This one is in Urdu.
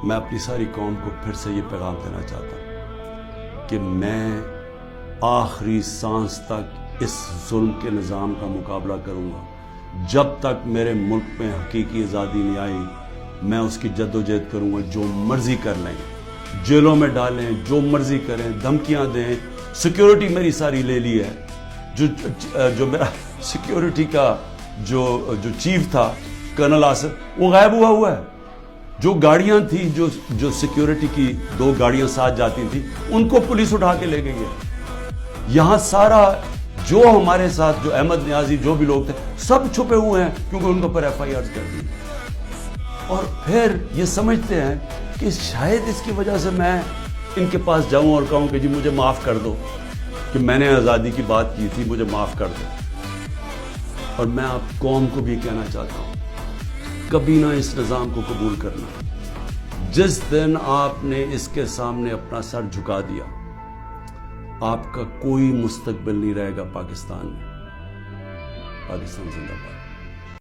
میں اپنی ساری قوم کو پھر سے یہ پیغام دینا چاہتا ہوں کہ میں آخری سانس تک اس ظلم کے نظام کا مقابلہ کروں گا. جب تک میرے ملک میں حقیقی آزادی نہیں آئی میں اس کی جد و جہد کروں گا. جو مرضی کر لیں, جیلوں میں ڈالیں, جو مرضی کریں, دھمکیاں دیں. سیکیورٹی میری ساری لے لی ہے. جو میرا سیکیورٹی کا جو چیف تھا کرنل آصف, وہ غائب ہوا ہے. جو گاڑیاں تھیں, جو سیکیورٹی کی 2 گاڑیاں ساتھ جاتی تھیں, ان کو پولیس اٹھا کے لے گئی ہے. یہاں سارا جو ہمارے ساتھ, جو احمد نیازی, جو بھی لوگ تھے, سب چھپے ہوئے ہیں کیونکہ ان کے اوپر FIR کر دی. اور پھر یہ سمجھتے ہیں کہ شاید اس کی وجہ سے میں ان کے پاس جاؤں اور کہوں کہ جی مجھے معاف کر دو کہ میں نے آزادی کی بات کی تھی, مجھے معاف کر دو. اور میں آپ قوم کو بھی کہنا چاہتا ہوں, کبھی نہ اس نظام کو قبول کرنا. جس دن آپ نے اس کے سامنے اپنا سر جھکا دیا, آپ کا کوئی مستقبل نہیں رہے گا پاکستان میں. پاکستان زندہ باد.